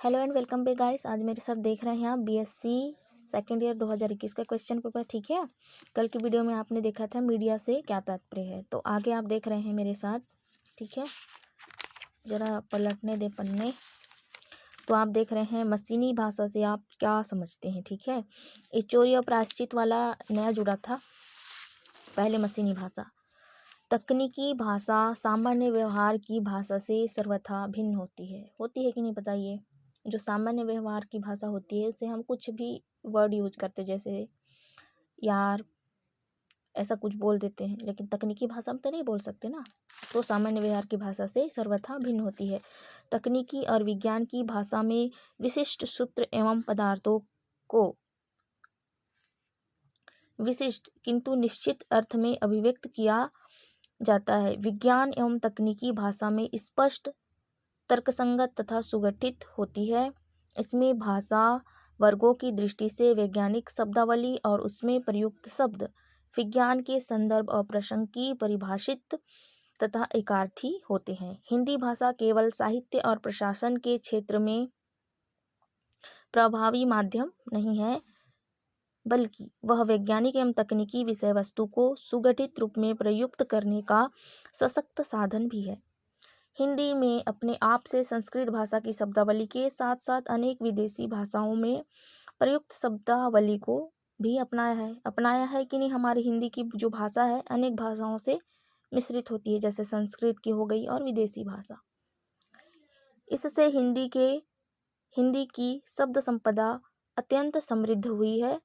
Hello and welcome back guys. आज मेरे साथ देख रहे हैं आप बीएससी सेकेंड ईयर 2021 का क्वेश्चन पेपर। ठीक है, कल की वीडियो में आपने देखा था मीडिया से क्या तात्पर्य है, तो आगे आप देख रहे हैं मेरे साथ। ठीक है, ज़रा पलटने दे पन्ने। तो आप देख रहे हैं मशीनी भाषा से आप क्या समझते हैं। ठीक है, ये चोरी और प्रायश्चित वाला नया जुड़ा था। पहले मशीनी भाषा। तकनीकी भाषा सामान्य व्यवहार की भाषा से सर्वथा भिन्न होती है कि नहीं बताइए। जो सामान्य व्यवहार की भाषा होती है उससे हम कुछ भी वर्ड यूज करते, जैसे यार ऐसा कुछ बोल देते हैं, लेकिन तकनीकी भाषा में तो नहीं बोल सकते ना। तो सामान्य व्यवहार की भाषा से सर्वथा भिन्न होती है। तकनीकी और विज्ञान की भाषा में विशिष्ट सूत्र एवं पदार्थों को विशिष्ट किंतु निश्चित अर्थ में अभिव्यक्त किया जाता है। विज्ञान एवं तकनीकी भाषा में स्पष्ट, तर्कसंगत तथा सुगठित होती है। इसमें भाषा वर्गों की दृष्टि से वैज्ञानिक शब्दावली और उसमें प्रयुक्त शब्द विज्ञान के संदर्भ और प्रसंग की परिभाषित तथा एकार्थी होते हैं। हिंदी भाषा केवल साहित्य और प्रशासन के क्षेत्र में प्रभावी माध्यम नहीं है, बल्कि वह वैज्ञानिक एवं तकनीकी विषय वस्तु को सुगठित रूप में प्रयुक्त करने का सशक्त साधन भी है। हिंदी में अपने आप से संस्कृत भाषा की शब्दावली के साथ साथ अनेक विदेशी भाषाओं में प्रयुक्त शब्दावली को भी अपनाया है कि नहीं। हमारी हिंदी की जो भाषा है अनेक भाषाओं से मिश्रित होती है, जैसे संस्कृत की हो गई और विदेशी भाषा। इससे हिंदी की शब्द संपदा अत्यंत समृद्ध हुई है।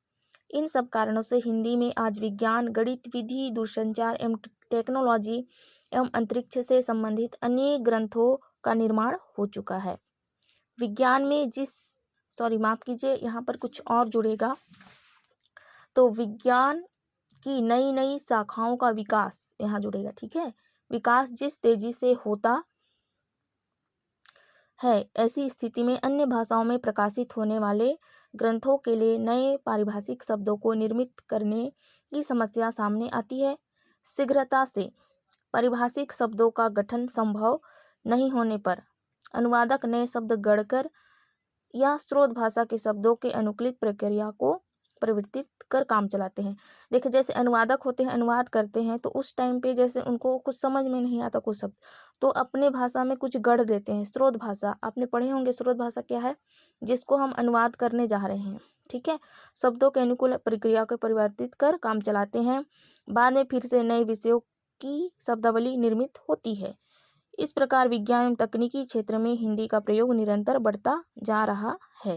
इन सब कारणों से हिंदी में आज विज्ञान, गणित, विधि, दूरसंचार एवं टेक्नोलॉजी एवं अंतरिक्ष से संबंधित अनेक ग्रंथों का निर्माण हो चुका है। विज्ञान में माफ कीजिए, यहाँ पर कुछ और जुड़ेगा। तो विज्ञान की नई नई शाखाओं का विकास यहाँ जुड़ेगा। ठीक है, विकास जिस तेजी से होता है, ऐसी स्थिति में अन्य भाषाओं में प्रकाशित होने वाले ग्रंथों के लिए नए पारिभाषिक शब्दों को निर्मित करने की समस्या सामने आती है। शीघ्रता से पारिभाषिक शब्दों का गठन संभव नहीं होने पर अनुवादक नए शब्द गढ़कर या स्रोत भाषा के शब्दों के अनुकूलित प्रक्रिया को परिवर्तित कर काम चलाते हैं। देखिए, जैसे अनुवादक होते हैं, अनुवाद करते हैं, तो उस टाइम पे जैसे उनको कुछ समझ में नहीं आता कुछ शब्द, तो अपने भाषा में कुछ गढ़ देते हैं। स्रोत भाषा आपने पढ़े होंगे, स्रोत भाषा क्या है, जिसको हम अनुवाद करने जा रहे हैं। ठीक है, शब्दों के अनुकूल प्रक्रिया को परिवर्तित कर काम चलाते हैं। बाद में फिर से नए विषयों की शब्दावली निर्मित होती है। इस प्रकार विज्ञान एवं तकनीकी क्षेत्र में हिंदी का प्रयोग निरंतर बढ़ता जा रहा है।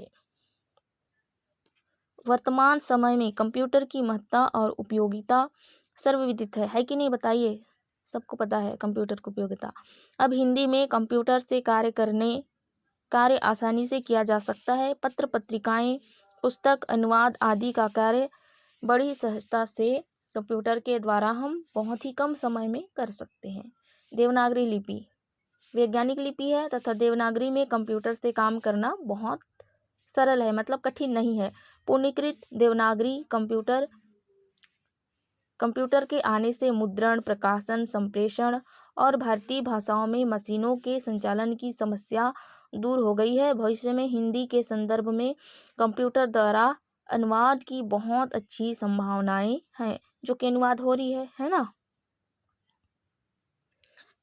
वर्तमान समय में कंप्यूटर की महत्ता और उपयोगिता सर्वविदित है कि नहीं बताइए। सबको पता है कंप्यूटर की उपयोगिता। अब हिंदी में कंप्यूटर से कार्य आसानी से किया जा सकता है। पत्र पत्रिकाएं, पुस्तक, अनुवाद आदि का कार्य बड़ी सहजता से कंप्यूटर के द्वारा हम बहुत ही कम समय में कर सकते हैं। देवनागरी लिपि वैज्ञानिक लिपि है तथा देवनागरी में कंप्यूटर से काम करना बहुत सरल है, मतलब कठिन नहीं है। पूर्णीकृत देवनागरी कंप्यूटर के आने से मुद्रण, प्रकाशन, संप्रेषण और भारतीय भाषाओं में मशीनों के संचालन की समस्या दूर हो गई है। भविष्य में हिंदी के संदर्भ में कंप्यूटर द्वारा अनुवाद की बहुत अच्छी संभावनाएं हैं, जो कि अनुवाद हो रही है ना।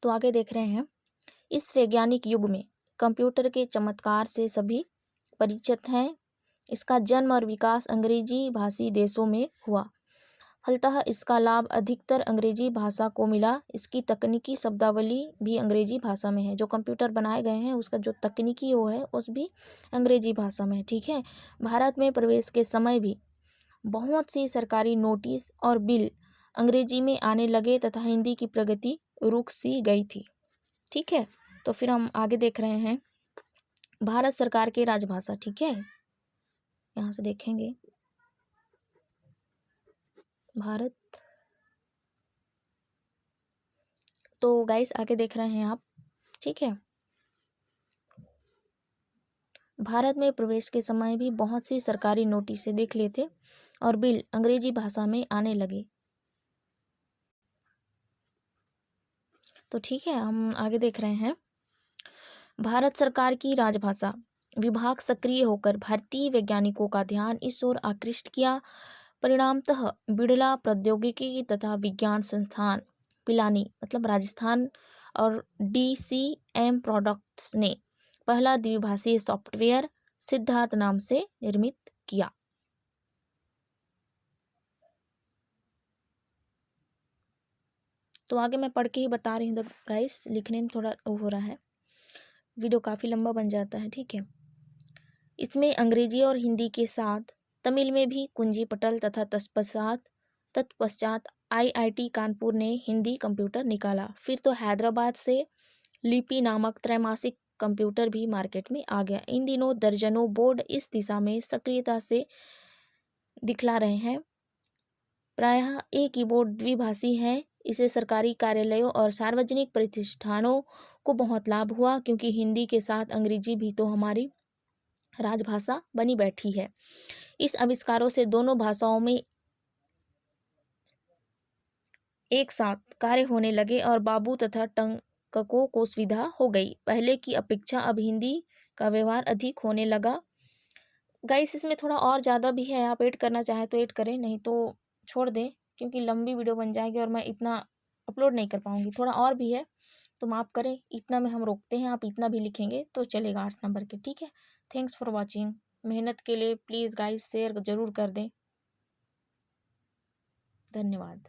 तो आगे देख रहे हैं, इस वैज्ञानिक युग में कंप्यूटर के चमत्कार से सभी परिचित हैं। इसका जन्म और विकास अंग्रेजी भाषी देशों में हुआ, फलतः इसका लाभ अधिकतर अंग्रेजी भाषा को मिला। इसकी तकनीकी शब्दावली भी अंग्रेजी भाषा में है। जो कंप्यूटर बनाए गए हैं उसका जो तकनीकी वो है उस भी अंग्रेजी भाषा में है। ठीक है, भारत में प्रवेश के समय भी बहुत सी सरकारी नोटिस और बिल अंग्रेजी में आने लगे तथा हिंदी की प्रगति रुक सी गई थी। ठीक है, तो फिर हम आगे देख रहे हैं भारत सरकार की राजभाषा। ठीक है, यहाँ से देखेंगे भारत। तो गाइस आगे देख रहे हैं आप। ठीक है, भारत में प्रवेश के समय भी बहुत सी सरकारी नोटिस देख लेते और बिल अंग्रेजी भाषा में आने लगे। तो ठीक है, हम आगे देख रहे हैं भारत सरकार की राजभाषा। विभाग सक्रिय होकर भारतीय वैज्ञानिकों का ध्यान इस ओर आकृष्ट किया। परिणामतः बिड़ला प्रौद्योगिकी तथा विज्ञान संस्थान पिलानी मतलब राजस्थान और DCM प्रोडक्ट्स ने पहला द्विभाषीय सॉफ्टवेयर सिद्धार्थ नाम से निर्मित किया। तो आगे मैं पढ़ के ही बता रही हूँ गाइस, लिखने में थोड़ा वो हो रहा है, वीडियो काफ़ी लंबा बन जाता है, ठीक है। इसमें अंग्रेजी और हिंदी के साथ तमिल में भी कुंजी पटल तथा तत्पश्चात IIT कानपुर ने हिंदी कंप्यूटर निकाला। फिर तो हैदराबाद से लिपि नामक त्रैमासिक कंप्यूटर भी मार्केट में आ गया। इन दिनों दर्जनों बोर्ड इस दिशा में सक्रियता से दिखला रहे हैं। प्रायः एक कीबोर्ड द्विभाषी है। इसे सरकारी कार्यालयों और सार्वजनिक प्रतिष्ठानों को बहुत लाभ हुआ, क्योंकि हिंदी के साथ अंग्रेजी भी तो हमारी राजभाषा बनी बैठी है। इस आविष्कारों से दोनों भाषाओं में एक साथ कार्य होने लगे और बाबू तथा टंककों को सुविधा हो गई। पहले की अपेक्षा अब हिंदी का व्यवहार अधिक होने लगा। गाइस, इसमें थोड़ा और ज़्यादा भी है, आप ऐड करना चाहें तो ऐड करें, नहीं तो छोड़ दें, क्योंकि लंबी वीडियो बन जाएगी और मैं इतना अपलोड नहीं कर पाऊँगी। थोड़ा और भी है तो माफ़ करें, इतना में हम रोकते हैं। आप इतना भी लिखेंगे तो चलेगा 8 नंबर के, ठीक है। Thanks for watching. मेहनत के लिए प्लीज़ गाइस शेयर ज़रूर कर दें। धन्यवाद।